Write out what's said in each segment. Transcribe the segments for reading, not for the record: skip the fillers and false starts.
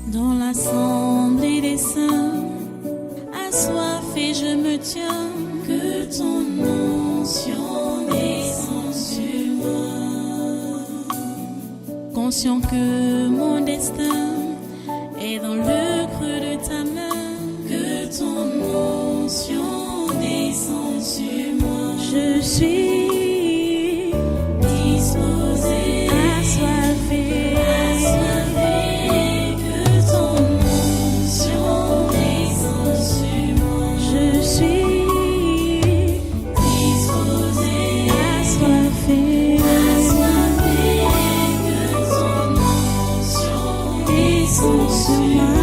Dans l'assemblée des saints, assoiffé je me tiens, que ton onction descende sur moi. Conscient que mon destin est dans le creux de ta main, que ton onction descende sur moi. Je suis disposé, assoiffé, que ton onction descende sur moi. Je suis disposé, assoiffé, que ton onction descende sur moi.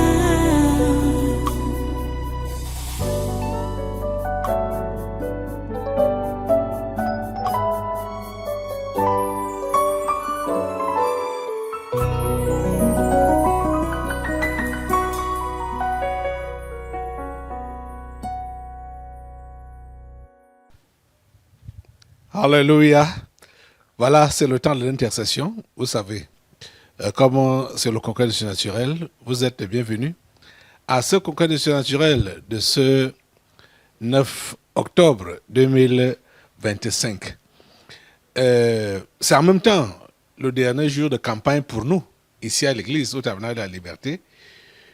Alléluia. Voilà, c'est le temps de l'intercession. Vous savez, comme c'est le congrès du surnaturel, vous êtes les bienvenus à ce congrès du surnaturel de ce 9 octobre 2025. C'est en même temps le dernier jour de campagne pour nous, ici à l'église, au Tabernacle de la Liberté,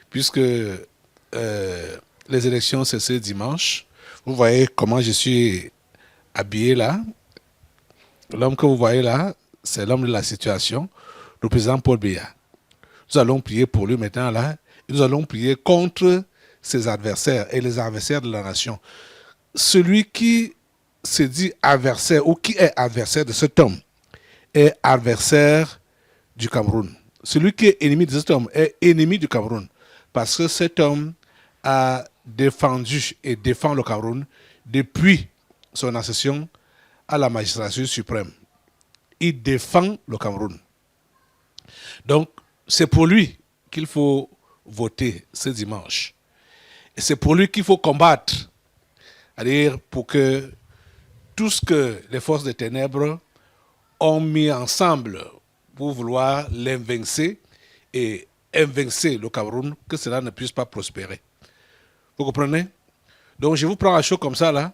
puisque les élections, c'est ce dimanche. Vous voyez comment je suis habillé là. L'homme que vous voyez là, c'est l'homme de la situation, le président Paul Biya. Nous allons prier pour lui maintenant là, et nous allons prier contre ses adversaires et les adversaires de la nation. Celui qui se dit adversaire ou qui est adversaire de cet homme est adversaire du Cameroun. Celui qui est ennemi de cet homme est ennemi du Cameroun, parce que cet homme a défendu et défend le Cameroun depuis son accession à la magistrature suprême. Il défend le Cameroun. Donc, c'est pour lui qu'il faut voter ce dimanche. Et c'est pour lui qu'il faut combattre. C'est-à-dire pour que tout ce que les forces des ténèbres ont mis ensemble pour vouloir l'invaincre et invaincre le Cameroun, que cela ne puisse pas prospérer. Vous comprenez? Donc, je vous prends à chaud comme ça, là,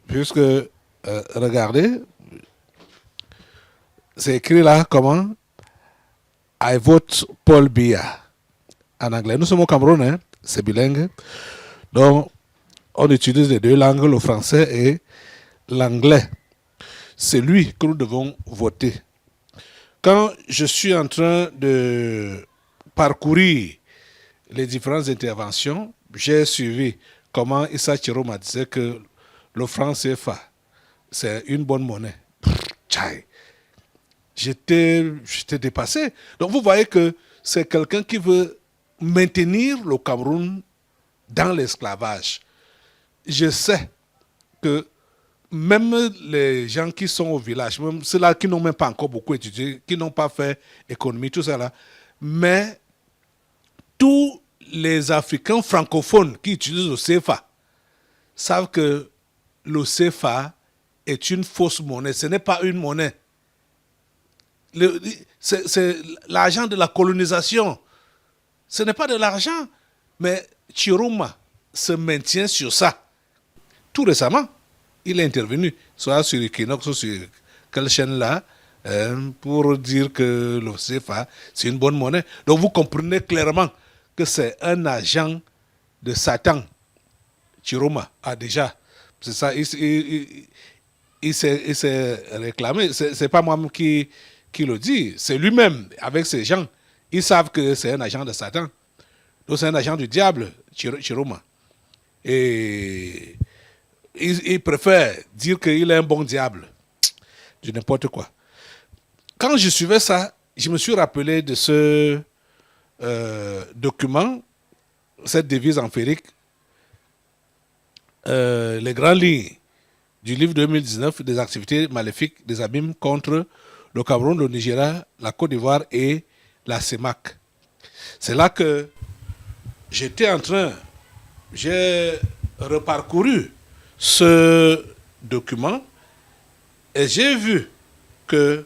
puisque regardez, c'est écrit là comment? I vote Paul Biya en anglais. Nous sommes au Cameroun, hein? C'est bilingue. Donc, on utilise les deux langues, le français et l'anglais. C'est lui que nous devons voter. Quand je suis en train de parcourir les différentes interventions, j'ai suivi comment Issa Chiroma disait que le franc CFA, c'est une bonne monnaie. Tchaï. J'étais dépassé. Donc vous voyez que c'est quelqu'un qui veut maintenir le Cameroun dans l'esclavage. Je sais que même les gens qui sont au village, même ceux-là qui n'ont même pas encore beaucoup étudié, qui n'ont pas fait économie, tout ça là, mais tous les Africains francophones qui utilisent le CFA savent que le CFA est une fausse monnaie. Ce n'est pas une monnaie. C'est l'argent de la colonisation. Ce n'est pas de l'argent. Mais Chiroma se maintient sur ça. Tout récemment, il est intervenu, soit sur Equinox, soit sur quelle chaîne là, pour dire que le CFA, c'est une bonne monnaie. Donc vous comprenez clairement que c'est un agent de Satan. Chiroma a déjà. C'est ça, il s'est réclamé. C'est pas moi qui le dit, c'est lui-même, avec ses gens. Ils savent que c'est un agent de Satan. Donc c'est un agent du diable, Chiroma. Et il préfère dire qu'il est un bon diable. Du n'importe quoi. Quand je suivais ça, je me suis rappelé de ce document, cette devise empirique, les grandes lignes du livre 2019 des activités maléfiques des abîmes contre le Cameroun, le Nigeria, la Côte d'Ivoire et la CEMAC. C'est là que j'ai reparcouru ce document et j'ai vu que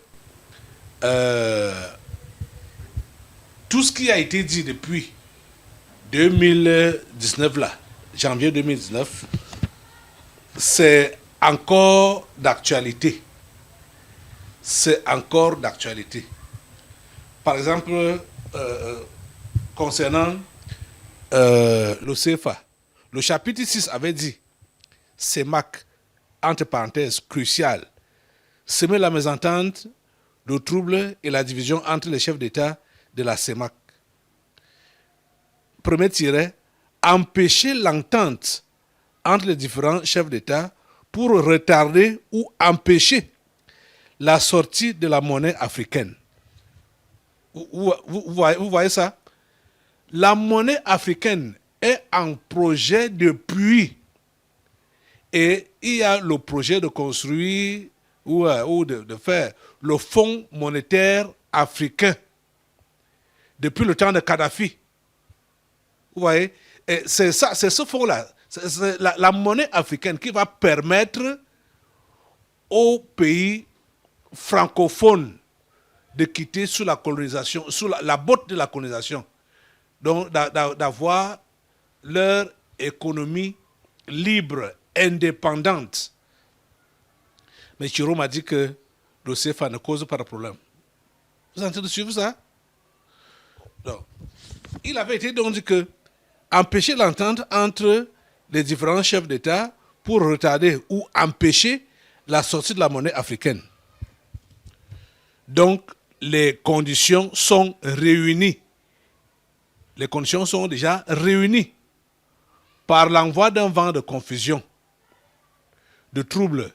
tout ce qui a été dit depuis 2019 là, janvier 2019, c'est encore d'actualité. C'est encore d'actualité. Par exemple, concernant le CFA, le chapitre 6 avait dit CEMAC, entre parenthèses, crucial, semer la mésentente, le trouble et la division entre les chefs d'État de la CEMAC. Premier tiret, empêcher l'entente entre les différents chefs d'État pour retarder ou empêcher la sortie de la monnaie africaine. Vous voyez ça? La monnaie africaine est en projet depuis. Et il y a le projet de construire ou de faire le Fonds monétaire africain depuis le temps de Kadhafi. Vous voyez? Et c'est ça, c'est ce fonds-là. C'est la monnaie africaine qui va permettre aux pays francophones de quitter sous la colonisation, sous la botte de la colonisation. Donc d'avoir leur économie libre, indépendante. Mais Chiro m'a dit que le CFA ne cause pas de problème. Vous êtes en train de suivre ça? Donc, il avait été donc dit que empêcher l'entente entre les différents chefs d'État pour retarder ou empêcher la sortie de la monnaie africaine. Donc, les conditions sont réunies. Les conditions sont déjà réunies par l'envoi d'un vent de confusion, de troubles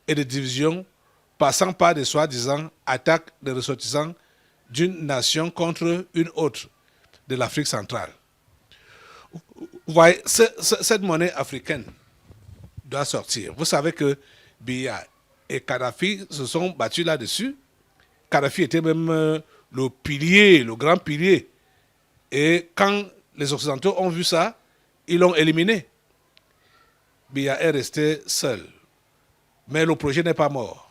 et de division, passant par des soi-disant attaques de ressortissants d'une nation contre une autre de l'Afrique centrale. Vous voyez, cette monnaie africaine doit sortir. Vous savez que Biya et Kadhafi se sont battus là-dessus. Kadhafi était même le pilier, le grand pilier. Et quand les Occidentaux ont vu ça, ils l'ont éliminé. Biya est resté seul. Mais le projet n'est pas mort.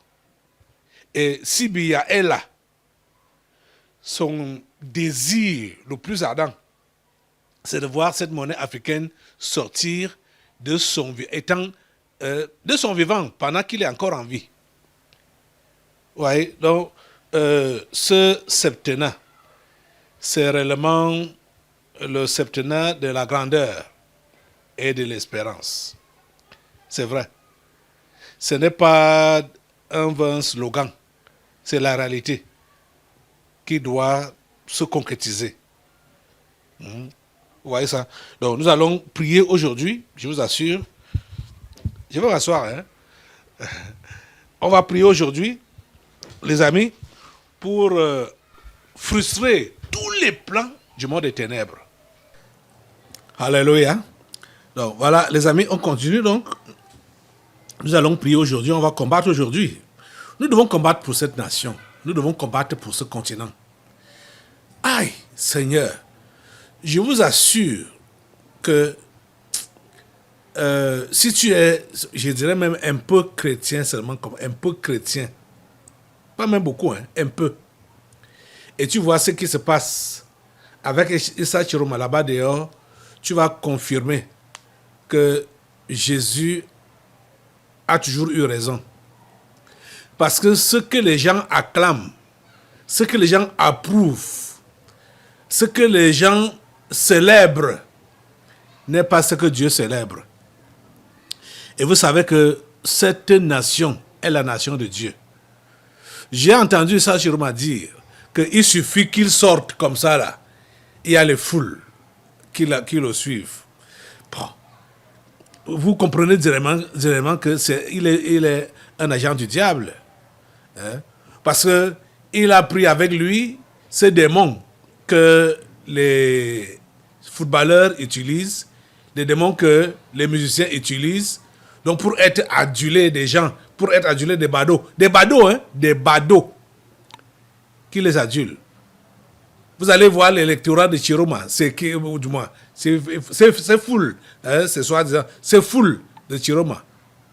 Et si Biya est là, son désir le plus ardent, c'est de voir cette monnaie africaine sortir de son vivant pendant qu'il est encore en vie. Vous voyez, donc ce septennat, c'est réellement le septennat de la grandeur et de l'espérance. C'est vrai. Ce n'est pas un vain slogan, c'est la réalité qui doit se concrétiser. Vous voyez ça? Donc nous allons prier aujourd'hui, je vous assure. Je vais m'asseoir. On va prier aujourd'hui, les amis, pour frustrer tous les plans du monde des ténèbres. Alléluia. Donc voilà, les amis, on continue donc. Nous allons prier aujourd'hui, on va combattre aujourd'hui. Nous devons combattre pour cette nation. Nous devons combattre pour ce continent. Aïe, Seigneur, je vous assure que si tu es, je dirais même un peu chrétien seulement, comme un peu chrétien, pas même beaucoup, un peu, et tu vois ce qui se passe avec Issa Chiroma là-bas dehors, tu vas confirmer que Jésus a toujours eu raison. Parce que ce que les gens acclament, ce que les gens approuvent, ce que les gens célèbrent, n'est pas ce que Dieu célèbre. Et vous savez que cette nation est la nation de Dieu. J'ai entendu ça sur moi dire qu'il suffit qu'il sorte comme ça là. Il y a les foules qui le suivent. Bon. Vous comprenez directement que il est un agent du diable. Parce qu'il a pris avec lui ces démons que les footballeurs utilisent, les démons que les musiciens utilisent, donc pour être adulés des gens, pour être adulés des badauds. Des badauds qui les adulent. Vous allez voir l'électorat de Chiroma, c'est full, c'est soi-disant, c'est full de Chiroma.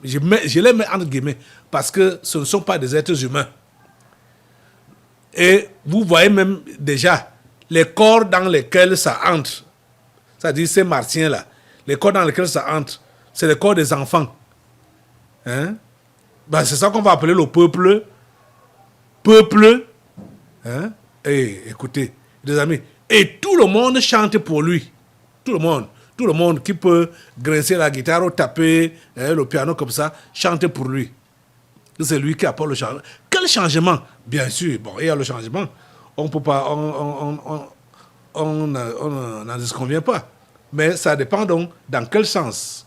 Je les mets entre guillemets, parce que ce ne sont pas des êtres humains. Et vous voyez même déjà les corps dans lesquels ça entre, c'est-à-dire ces martiens-là, les corps dans lesquels ça entre, c'est les corps des enfants. Hein? Ben, c'est ça qu'on va appeler le peuple. Peuple. Hein? Et écoutez, des amis, et tout le monde chante pour lui. Tout le monde qui peut grincer la guitare ou taper le piano comme ça, chante pour lui. C'est lui qui apporte le changement. Quel changement? Bien sûr, bon, il y a le changement. On peut pas, on n'en disconvient pas. Mais ça dépend donc dans quel sens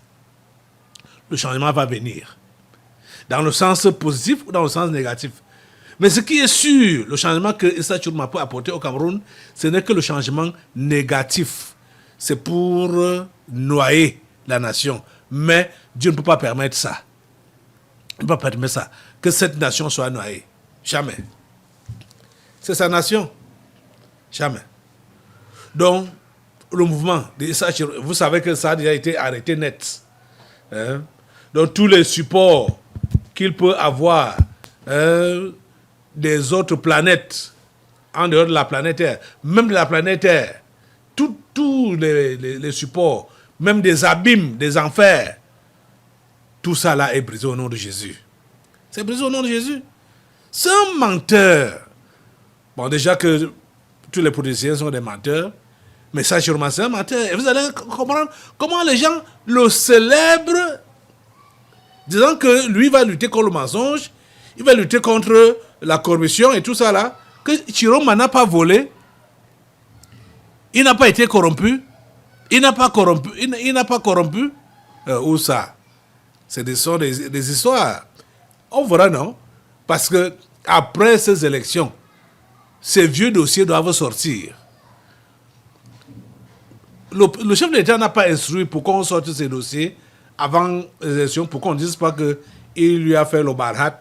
le changement va venir. Dans le sens positif ou dans le sens négatif. Mais ce qui est sûr, le changement que Issa Tchourouma peut apporter au Cameroun, ce n'est que le changement négatif. C'est pour noyer la nation. Mais Dieu ne peut pas permettre ça. Il ne peut pas permettre ça. Que cette nation soit noyée. Jamais. C'est sa nation. Jamais. Donc, le mouvement d'Issa Tchourouma, vous savez que ça a déjà été arrêté net. Hein? Donc, tous les supports qu'il peut avoir des autres planètes, en dehors de la planète Terre, même de la planète Terre, tous les supports, même des abîmes, des enfers, tout ça là est brisé au nom de Jésus. C'est brisé au nom de Jésus. C'est un menteur. Bon, déjà que tous les politiciens sont des menteurs, mais ça, sûrement, c'est un menteur. Et vous allez comprendre comment les gens le célèbrent, disant que lui va lutter contre le mensonge, il va lutter contre la corruption et tout ça là, que Tchourouma n'a pas volé, il n'a pas été corrompu, il n'a pas corrompu, où ça? sont des histoires. On verra, non? Parce que après ces élections, ces vieux dossiers doivent sortir. Le chef de l'État n'a pas instruit pour qu'on sorte ces dossiers avant les élections, pour qu'on ne dise pas qu'il lui a fait le barhat.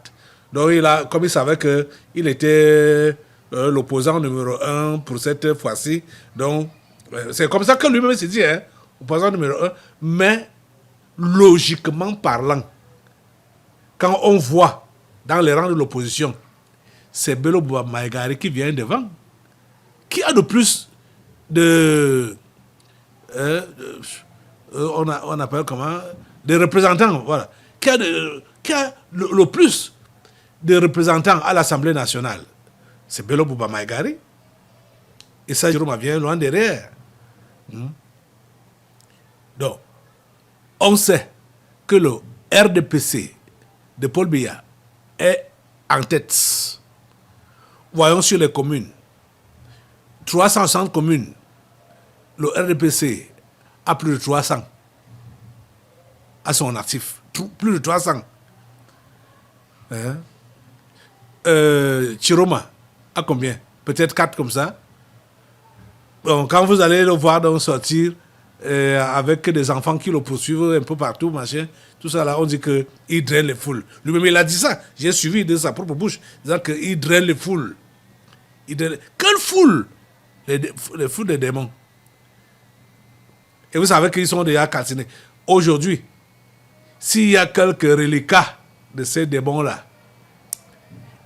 Donc, comme il savait qu'il était l'opposant numéro 1 pour cette fois-ci, donc c'est comme ça que lui-même s'est dit, hein, opposant numéro 1. Mais logiquement parlant, quand on voit dans les rangs de l'opposition, c'est Bello Maïgari qui vient devant. Qui a de plus de... on appelle comment? Des représentants, voilà. Qui a le plus de représentants à l'Assemblée nationale? C'est Bello Maïgari. Et ça, Tchourouma vient loin derrière. Donc, on sait que le RDPC de Paul Biya est en tête. Voyons sur les communes. 360 communes. Le RDPC a plus de 300 à son actif. Plus de 300. Tchourouma a combien? Peut-être 4 comme ça. Bon, quand vous allez le voir donc sortir avec des enfants qui le poursuivent un peu partout, machin, tout ça là, on dit qu'il draine les foules. Lui-même, il a dit ça. J'ai suivi de sa propre bouche, disant qu'il draine les foules. Quelle foule? Les foules des démons. Et vous savez qu'ils sont déjà calcinés. Aujourd'hui, s'il y a quelques reliquats de ces démons-là,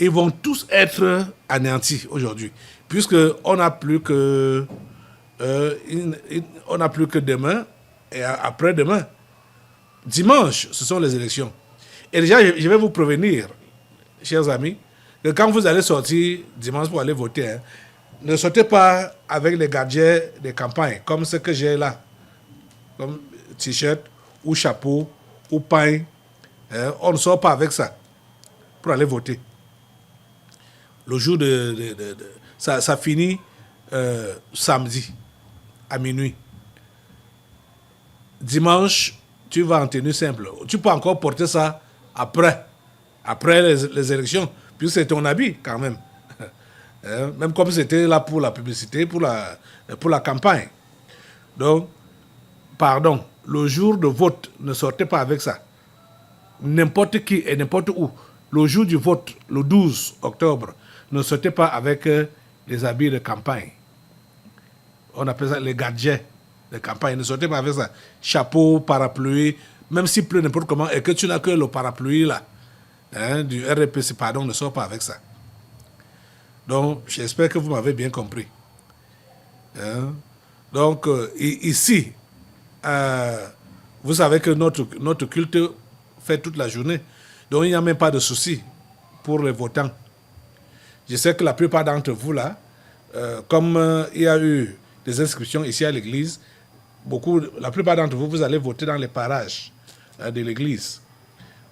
ils vont tous être anéantis aujourd'hui. Puisqu'on n'a plus que demain et après-demain. Dimanche, ce sont les élections. Et déjà, je vais vous prévenir, chers amis, que quand vous allez sortir dimanche pour aller voter, hein, ne sortez pas avec les gadgets des campagnes, comme ce que j'ai là, comme t-shirt ou chapeau ou pain. On ne sort pas avec ça pour aller voter. Le jour ça finit samedi à minuit. Dimanche, tu vas en tenue simple. Tu peux encore porter ça après les élections, puis c'est ton habit quand même. Même comme c'était là pour la publicité, pour la campagne. Donc, pardon, le jour de vote, ne sortez pas avec ça. N'importe qui et n'importe où. Le jour du vote, le 12 octobre, ne sortez pas avec les habits de campagne. On appelle ça les gadgets de campagne. Ne sortez pas avec ça. Chapeau, parapluie, même s'il pleut n'importe comment, et que tu n'as que le parapluie là, hein, du RDPC, pardon, ne sors pas avec ça. Donc, j'espère que vous m'avez bien compris. Hein. Donc, ici, vous savez que notre culte fait toute la journée. Donc, il n'y a même pas de souci pour les votants. Je sais que la plupart d'entre vous, là, comme il y a eu des inscriptions ici à l'église, la plupart d'entre vous, vous allez voter dans les parages de l'église.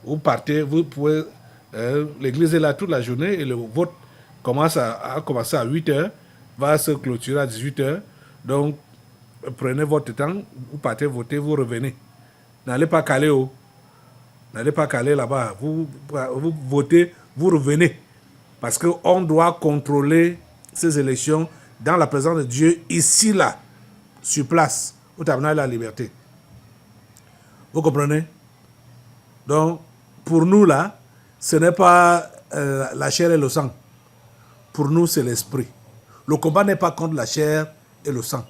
Vous partez, vous pouvez... l'église est là toute la journée et le vote a commencé à 8 h, va se clôturer à 18 h. Donc, prenez votre temps, vous partez voter, vous revenez. N'allez pas caler haut. N'allez pas caler là-bas. Vous votez, vous revenez. Parce qu'on doit contrôler ces élections dans la présence de Dieu, ici, là, sur place, au tabernacle de la liberté. Vous comprenez? Donc, pour nous, là, ce n'est pas la chair et le sang. Pour nous, c'est l'esprit. Le combat n'est pas contre la chair et le sang.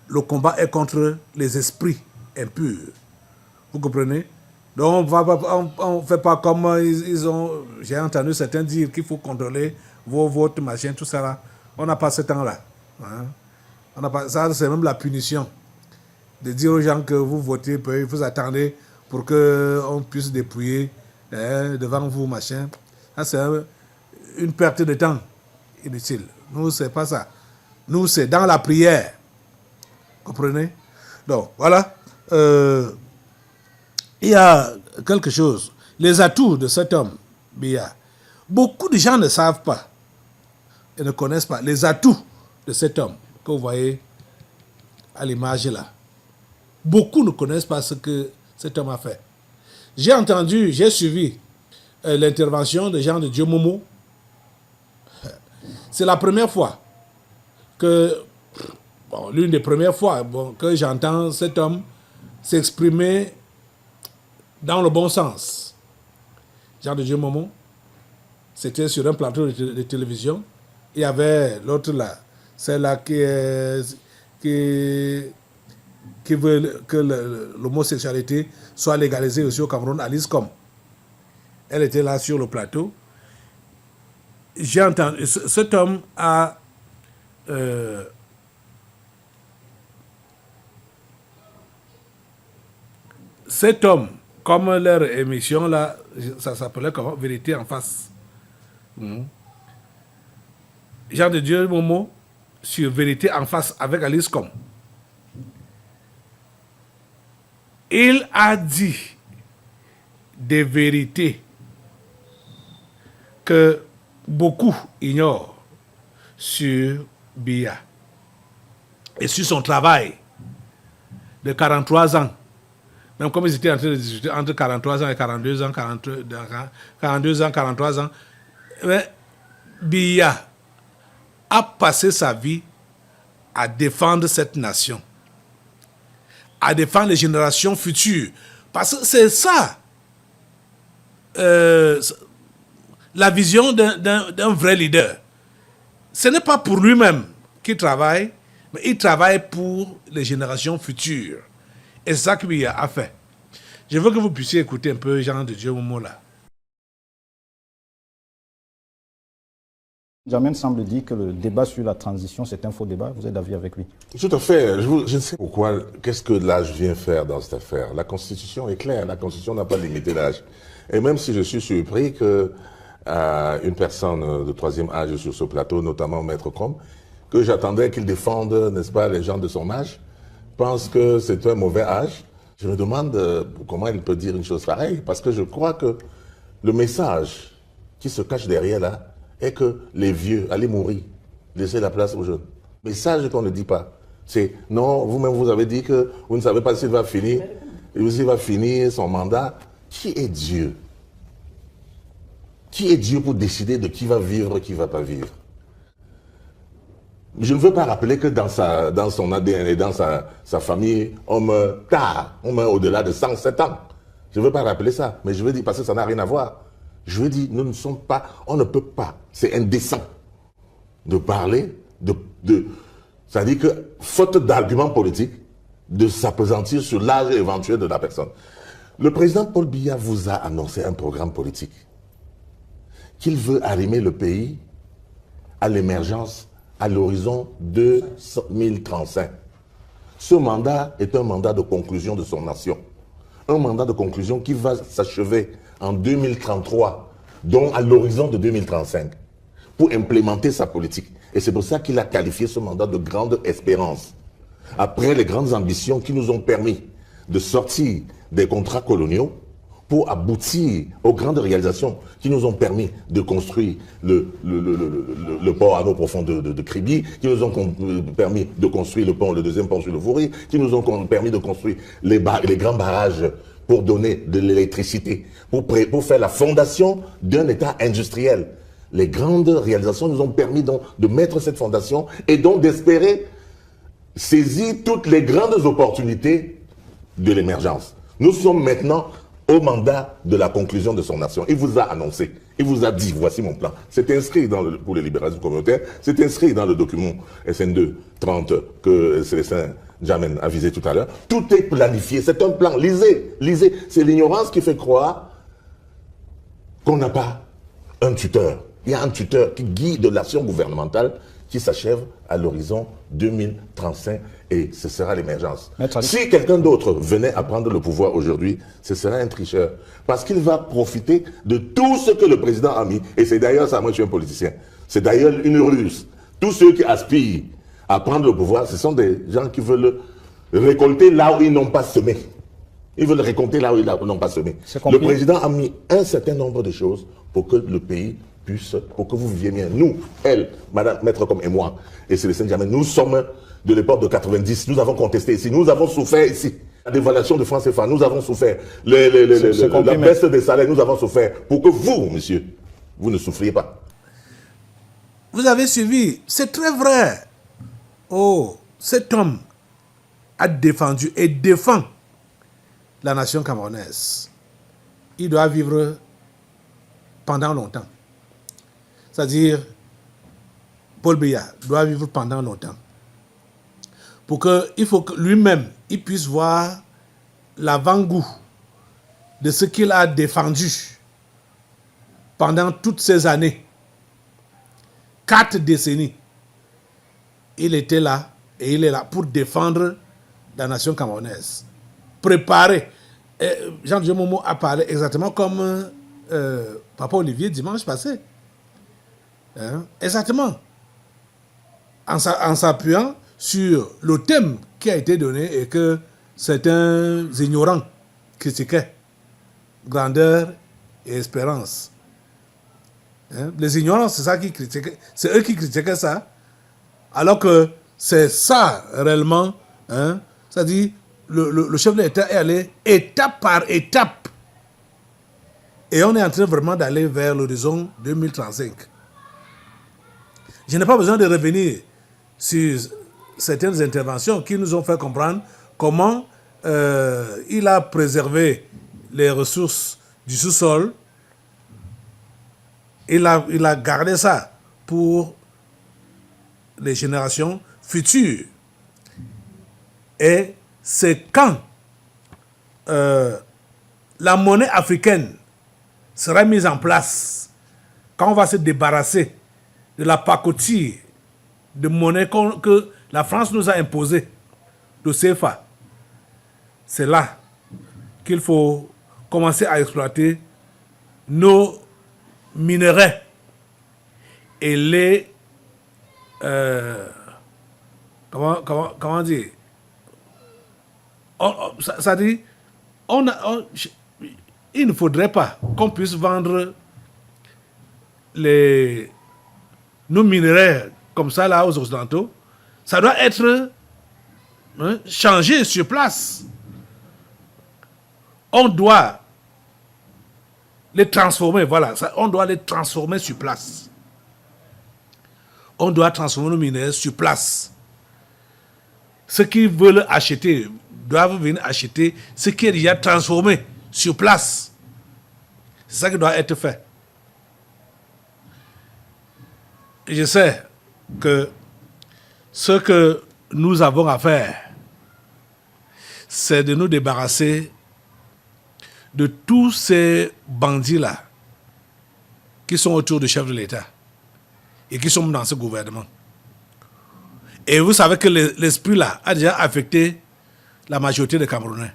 Le combat est contre les esprits impurs. Vous comprenez? Donc, on ne fait pas comme ils ont... J'ai entendu certains dire qu'il faut contrôler vos votes, machin, tout ça là. On n'a pas ce temps-là. Hein? Ça, c'est même la punition. De dire aux gens que vous votez, puis vous attendez pour qu'on puisse dépouiller devant vous, machin. Ça, c'est une perte de temps inutile. Nous, c'est pas ça. Nous, c'est dans la prière. Comprenez? Donc, voilà. Il y a quelque chose. Les atouts de cet homme, Biya. Beaucoup de gens ne savent pas et ne connaissent pas les atouts de cet homme que vous voyez à l'image là. Beaucoup ne connaissent pas ce que cet homme a fait. J'ai suivi l'intervention de Jean de Dieu Momo. C'est la première fois que, l'une des premières fois que j'entends cet homme s'exprimer dans le bon sens. Jean de Dieu Momo, c'était sur un plateau de télévision. Il y avait l'autre là, celle-là qui veut que l'homosexualité soit légalisée aussi au Cameroun, Alice Com. Elle était là sur le plateau. J'ai entendu, cet homme a cet homme, comme leur émission là, ça s'appelait comment? Vérité en face. Jean de Dieu Momo sur Vérité en face avec Alice Com. Il a dit des vérités que beaucoup ignorent sur Biya et sur son travail de 43 ans. Même comme ils étaient en train de discuter entre 43 ans et 42 ans, 42 ans, 43 ans, mais Biya a passé sa vie à défendre cette nation, à défendre les générations futures. Parce que c'est ça, la vision d'un vrai leader. Ce n'est pas pour lui-même qu'il travaille, mais il travaille pour les générations futures. Et c'est ça que Biya a fait. Je veux que vous puissiez écouter un peu Jean de Dieu Momo là. Djamène semble dire que le débat sur la transition, c'est un faux débat. Vous êtes d'avis avec lui? Tout à fait. Je ne sais pourquoi, qu'est-ce que l'âge vient faire dans cette affaire. La Constitution est claire. La Constitution n'a pas limité l'âge. Et même si je suis surpris que une personne de troisième âge sur ce plateau, notamment Maître Com, que j'attendais qu'il défende, n'est-ce pas, les gens de son âge, pense que c'est un mauvais âge. Je me demande comment il peut dire une chose pareille, parce que je crois que le message qui se cache derrière là, est que les vieux, allez mourir, laissez la place aux jeunes. Message qu'on ne dit pas. C'est non, vous-même vous avez dit que vous ne savez pas s'il va finir, s'il va finir son mandat. Qui est Dieu? Qui est Dieu pour décider de qui va vivre, qui ne va pas vivre? Je ne veux pas rappeler que dans son ADN et dans sa famille, on meurt tard, on meurt au-delà de 107 ans. Je ne veux pas rappeler ça, mais je veux dire, parce que ça n'a rien à voir. Je veux dire, nous ne sommes pas, on ne peut pas, c'est indécent de parler c'est-à-dire que, faute d'arguments politiques, de s'appesantir sur l'âge éventuel de la personne. Le président Paul Biya vous a annoncé un programme politique qu'il veut arrimer le pays à l'émergence à l'horizon 2035. Ce mandat est un mandat de conclusion de son nation. Un mandat de conclusion qui va s'achever en 2033, donc à l'horizon de 2035, pour implémenter sa politique. Et c'est pour ça qu'il a qualifié ce mandat de grande espérance. Après les grandes ambitions qui nous ont permis de sortir des contrats coloniaux pour aboutir aux grandes réalisations qui nous ont permis de construire le port à l'eau profond de Kribi, qui nous ont permis de construire le deuxième pont sur le Vouri, qui nous ont permis de construire les grands barrages pour donner de l'électricité, pour faire la fondation d'un État industriel. Les grandes réalisations nous ont permis donc de mettre cette fondation et donc d'espérer saisir toutes les grandes opportunités de l'émergence. Nous sommes maintenant au mandat de la conclusion de son nation. Il vous a annoncé, il vous a dit, voici mon plan. C'est inscrit pour les libéralismes communautaires, c'est inscrit dans le document SN2 30 que Célestin Djamène a visé tout à l'heure. Tout est planifié, c'est un plan. Lisez, lisez. C'est l'ignorance qui fait croire qu'on n'a pas un tuteur. Il y a un tuteur qui guide l'action gouvernementale qui s'achève à l'horizon 2035 et ce sera l'émergence. Si quelqu'un d'autre venait à prendre le pouvoir aujourd'hui, ce serait un tricheur. Parce qu'il va profiter de tout ce que le président a mis. Et c'est d'ailleurs ça, moi je suis un politicien. C'est d'ailleurs une ruse. Tous ceux qui aspirent à prendre le pouvoir, ce sont des gens qui veulent récolter là où ils n'ont pas semé. Ils veulent récolter là où ils n'ont pas semé. Le président a mis un certain nombre de choses pour que le pays pour que vous viviez bien. Nous, elle, Madame Maître comme et moi, et Célestin Djamène, nous sommes de l'époque de 90, nous avons contesté ici, nous avons souffert ici. La dévaluation de francs CFA, nous avons souffert. La baisse des salaires, nous avons souffert. Pour que vous, monsieur, vous ne souffriez pas. Vous avez suivi, c'est très vrai. Oh, cet homme a défendu et défend la nation camerounaise. Il doit vivre pendant longtemps. C'est-à-dire, Paul Biya doit vivre pendant longtemps. Il faut que lui-même, il puisse voir l'avant-goût de ce qu'il a défendu pendant toutes ces années. 4 décennies. Il était là et il est là pour défendre la nation camerounaise. Préparer. Jean-Dieu Momo a parlé exactement comme Papa Olivier dimanche passé. Exactement. En s'appuyant sur le thème qui a été donné et que certains ignorants critiquaient. Grandeur et espérance. Les ignorants, c'est ça qui critiquaient. C'est eux qui critiquaient ça. Alors que c'est ça réellement. C'est-à-dire, le chef de l'État est allé étape par étape. Et on est en train vraiment d'aller vers l'horizon 2035. Je n'ai pas besoin de revenir sur certaines interventions qui nous ont fait comprendre comment il a préservé les ressources du sous-sol. Il a gardé ça pour les générations futures. Et c'est quand la monnaie africaine sera mise en place, quand on va se débarrasser de la pacotille de monnaie que la France nous a imposée, le CFA, c'est là qu'il faut commencer à exploiter nos minerais et les comment dire, ça dit, il ne faudrait pas qu'on puisse vendre nos minerais comme ça là aux Occidentaux. Ça doit être changé sur place. On doit les transformer, voilà, on doit les transformer sur place. On doit transformer nos minerais sur place. Ceux qui veulent acheter doivent venir acheter ce qui est déjà transformé sur place. C'est ça qui doit être fait. Et je sais que ce que nous avons à faire, c'est de nous débarrasser de tous ces bandits-là qui sont autour du chef de l'État et qui sont dans ce gouvernement. Et vous savez que l'esprit là a déjà affecté la majorité des Camerounais.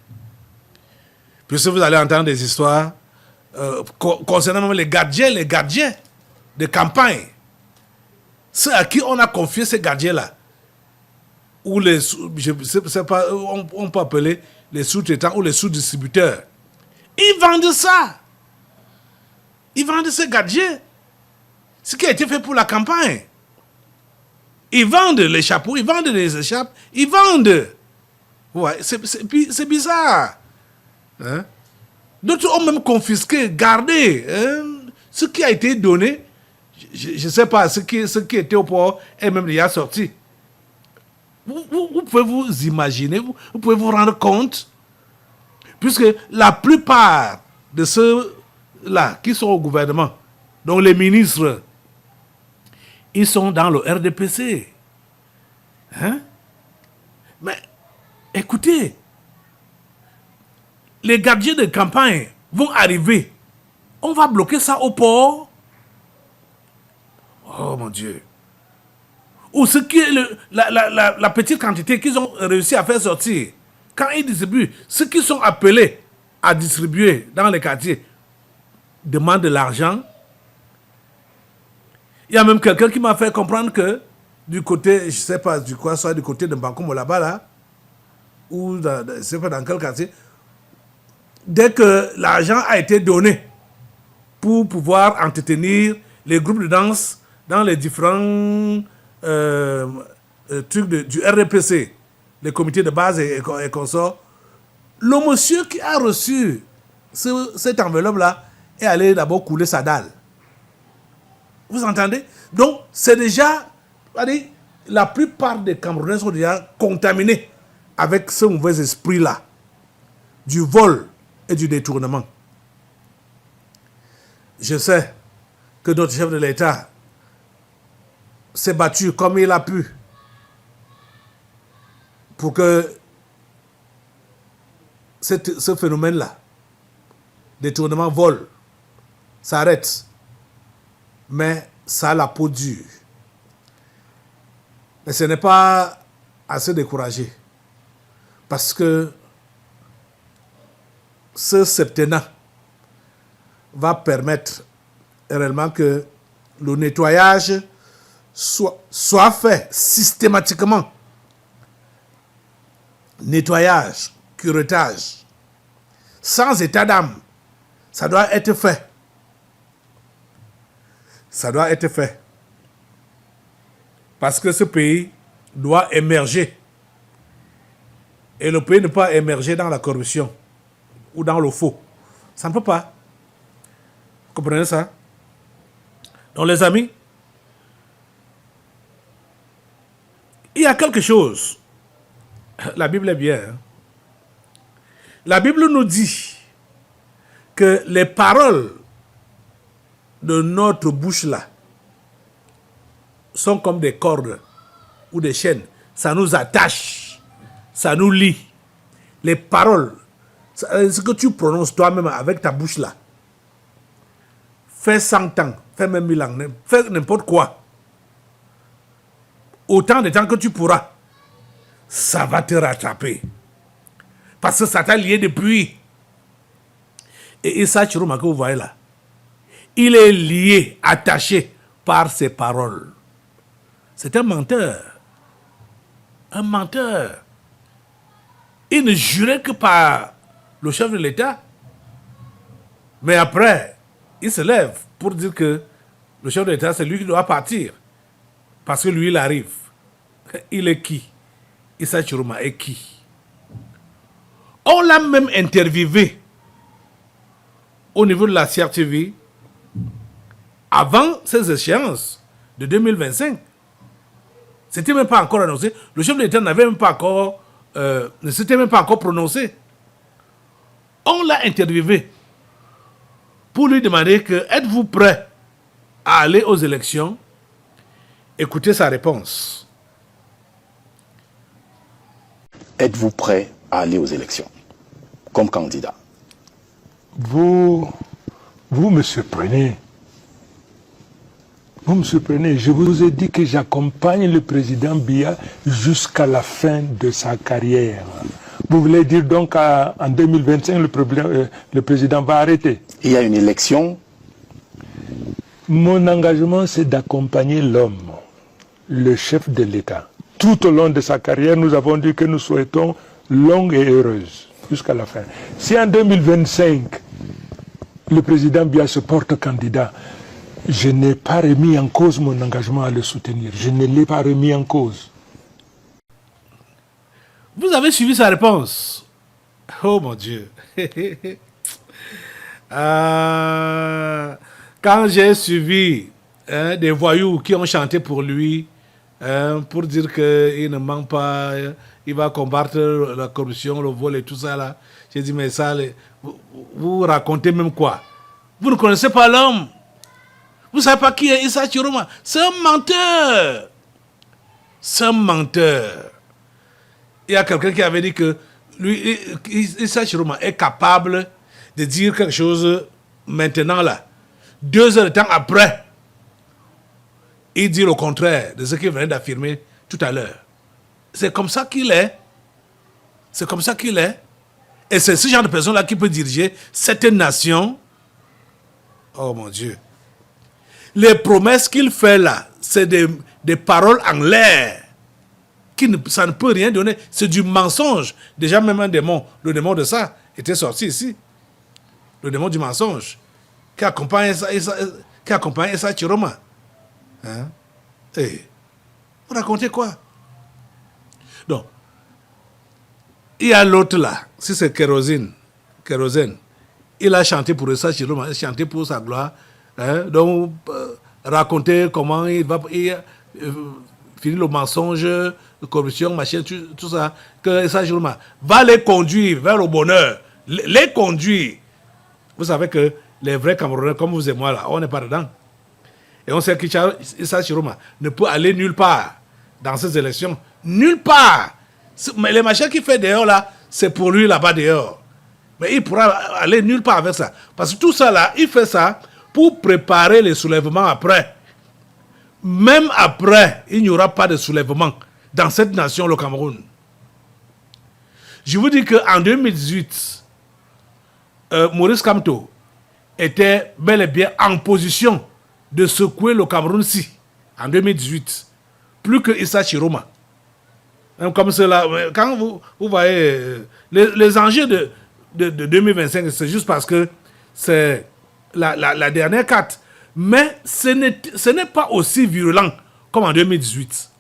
Puisque vous allez entendre des histoires concernant même les gardiens de campagne. Ceux à qui on a confié ces gardiens-là, ou je ne sais pas, on peut appeler les sous-traitants ou les sous-distributeurs. Ils vendent ça. Ils vendent ces gardiens. Ce qui a été fait pour la campagne. Ils vendent les chapeaux, ils vendent les écharpes, ils vendent. Ouais, c'est bizarre. Hein? D'autres ont même confisqué, gardé ce qui a été donné. Je ne sais pas, ce qui était au port est même déjà sorti. Vous pouvez vous imaginer, vous pouvez vous rendre compte, puisque la plupart de ceux-là qui sont au gouvernement, donc les ministres, ils sont dans le RDPC. Hein? Mais écoutez, les gardiens de campagne vont arriver. On va bloquer ça au port. Oh mon Dieu. Ou ce qui est la petite quantité qu'ils ont réussi à faire sortir. Quand ils distribuent, ceux qui sont appelés à distribuer dans les quartiers demandent de l'argent. Il y a même quelqu'un qui m'a fait comprendre que du côté, je ne sais pas du quoi, soit du côté de Mbankomo là-bas, là, ou je ne sais pas dans quel quartier, dès que l'argent a été donné pour pouvoir entretenir les groupes de danse dans les différents trucs du RDPC, les comités de base et consorts, le monsieur qui a reçu cette enveloppe-là est allé d'abord couler sa dalle. Vous entendez? Donc, c'est déjà, la plupart des Camerounais sont déjà contaminés avec ce mauvais esprit-là, du vol et du détournement. Je sais que notre chef de l'État s'est battu comme il a pu pour que ce phénomène-là, détournement, vol, s'arrête. Mais ça a la peau dure. Mais ce n'est pas à se décourager. Parce que ce septennat va permettre réellement que le nettoyage soit fait systématiquement. Nettoyage, curetage, sans état d'âme. Ça doit être fait. Ça doit être fait. Parce que ce pays doit émerger. Et le pays ne peut pas émerger dans la corruption ou dans le faux. Ça ne peut pas. Vous comprenez ça? Donc les amis, il y a quelque chose. La Bible est bien. Hein? La Bible nous dit que les paroles de notre bouche là sont comme des cordes ou des chaînes. Ça nous attache, ça nous lie. Les paroles, ce que tu prononces toi-même avec ta bouche là, fais 100 ans, fais même 1000 ans, fais n'importe quoi. Autant de temps que tu pourras, ça va te rattraper. Parce que ça t'a lié depuis. Et Issa Chiroma que vous voyez là, il est lié, attaché par ses paroles. C'est un menteur. Un menteur. Il ne jurait que par le chef de l'État. Mais après, il se lève pour dire que le chef de l'État, c'est lui qui doit partir. Parce que lui, il arrive. Il est qui? Issa Chiroma est qui? On l'a même interviewé au niveau de la CRTV avant ces échéances de 2025. C'était même pas encore annoncé. Le chef de l'État n'avait même pas encore, ne s'était même pas encore prononcé. On l'a interviewé pour lui demander que êtes-vous prêt à aller aux élections? Écoutez sa réponse. Êtes-vous prêt à aller aux élections comme candidat? Vous me surprenez. Vous me surprenez, je vous ai dit que j'accompagne le président Biya jusqu'à la fin de sa carrière. Vous voulez dire donc en 2025, le président va arrêter? Il y a une élection. Mon engagement, c'est d'accompagner l'homme, le chef de l'État. Tout au long de sa carrière, nous avons dit que nous souhaitons longue et heureuse jusqu'à la fin. Si en 2025, le président Biya se porte candidat, je n'ai pas remis en cause mon engagement à le soutenir. Je ne l'ai pas remis en cause. Vous avez suivi sa réponse. Oh mon Dieu. Quand j'ai suivi des voyous qui ont chanté pour lui, pour dire qu'il ne manque pas, il va combattre la corruption, le vol et tout ça là, j'ai dit, mais ça, vous racontez même quoi? Vous ne connaissez pas l'homme. Vous ne savez pas qui est Issa Chiroma. C'est un menteur. C'est un menteur. Il y a quelqu'un qui avait dit que lui, Issa Chiroma est capable de dire quelque chose maintenant là. 2 heures de temps après, il dit le contraire de ce qu'il venait d'affirmer tout à l'heure. C'est comme ça qu'il est. C'est comme ça qu'il est. Et c'est ce genre de personne-là qui peut diriger cette nation. Oh mon Dieu. Les promesses qu'il fait là, c'est des paroles en l'air. Ça ne peut rien donner. C'est du mensonge. Déjà, même un démon, le démon de ça, était sorti ici. Le démon du mensonge. Qui accompagne Issa Chiroma. Hein? Et vous racontez quoi? Donc, il y a l'autre là, si c'est Kérosène, il a chanté pour Issa Chiroma, il a chanté pour sa gloire. Hein? Donc, raconter comment il va finir le mensonge, la corruption, machin, tout ça, que Issa Chiroma va les conduire vers le bonheur, les conduire. Vous savez que les vrais Camerounais, comme vous et moi, là, on n'est pas dedans. Et on sait qu'Issa Chiroma ne peut aller nulle part dans ces élections. Nulle part. Mais les machins qu'il fait dehors, là, c'est pour lui là-bas dehors. Mais il pourra aller nulle part avec ça. Parce que tout ça, là, il fait ça pour préparer les soulèvements après. Même après, il n'y aura pas de soulèvement dans cette nation, le Cameroun. Je vous dis qu'en 2018, Maurice Kamto était bel et bien en position de secouer le Cameroun-ci, en 2018, plus que Issa Chiroma. Comme cela, quand vous voyez les enjeux de 2025, c'est juste parce que c'est la dernière carte. Mais ce n'est pas aussi virulent comme en 2018.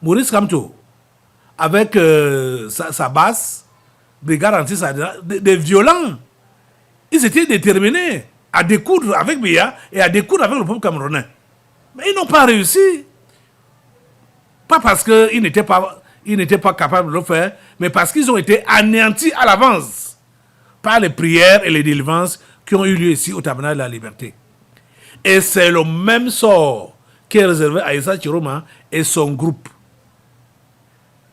Maurice Kamto, avec sa base, brigade anti-Sadina, des violents, ils étaient déterminés à découdre avec Biya et à découdre avec le peuple camerounais. Mais ils n'ont pas réussi. Pas parce qu'ils n'étaient pas capables de le faire, mais parce qu'ils ont été anéantis à l'avance par les prières et les délivrances qui ont eu lieu ici au Tabernacle de la Liberté. Et c'est le même sort qui est réservé à Issa Chiroma et son groupe.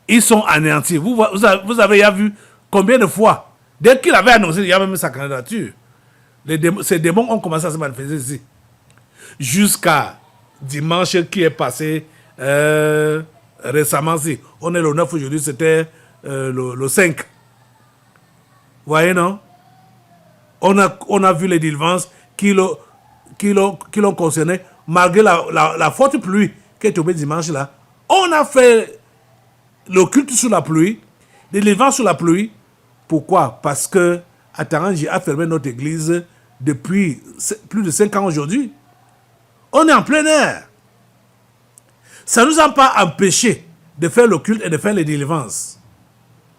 Ils sont anéantis. Vous avez déjà vu combien de fois, dès qu'il avait annoncé, il y a même sa candidature, ces démons ont commencé à se manifester ici. Jusqu'à dimanche qui est passé récemment. Si. On est le 9 aujourd'hui, c'était le 5. Vous voyez, non? On a vu les délivrances qui l'ont concerné, malgré la forte pluie qui est tombée dimanche là. On a fait le culte sous la pluie, les délivrances sous la pluie. Pourquoi? Parce que Atarangi a fermé notre église depuis plus de 5 ans aujourd'hui. On est en plein air. Ça ne nous a pas empêché de faire le culte et de faire les délivrances.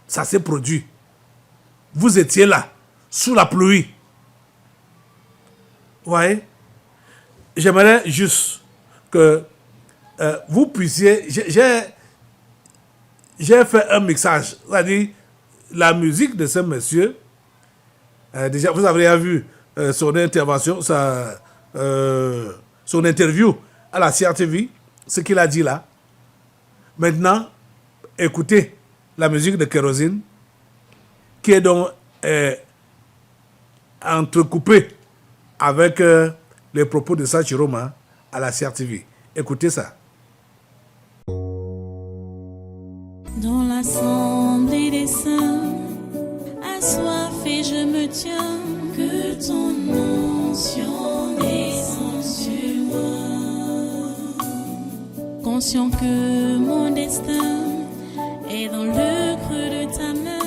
Ça s'est produit. Vous étiez là, sous la pluie. Vous voyez? J'aimerais juste que vous puissiez... J'ai fait un mixage. C'est-à-dire, la musique de ce monsieur, déjà, vous avez déjà vu son intervention, son interview à la CRTV, ce qu'il a dit là. Maintenant, écoutez la musique de Kérosène, qui est donc entrecoupée avec les propos de Issa Chiroma à la CRTV. Écoutez ça. Dans l'assemblée des saints, assoiffé je me tiens, que ton onction descende sur moi. Conscient que mon destin est dans le creux de ta main,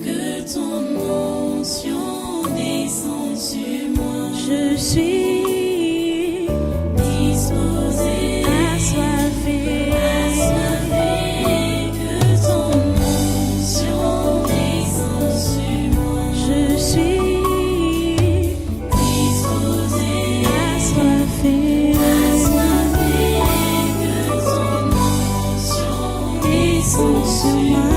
que ton onction descende sur moi. Je suis disposé, assoiffé, que ton onction descende sur moi. Je suis disposé, assoiffé, que ton onction descende sur moi.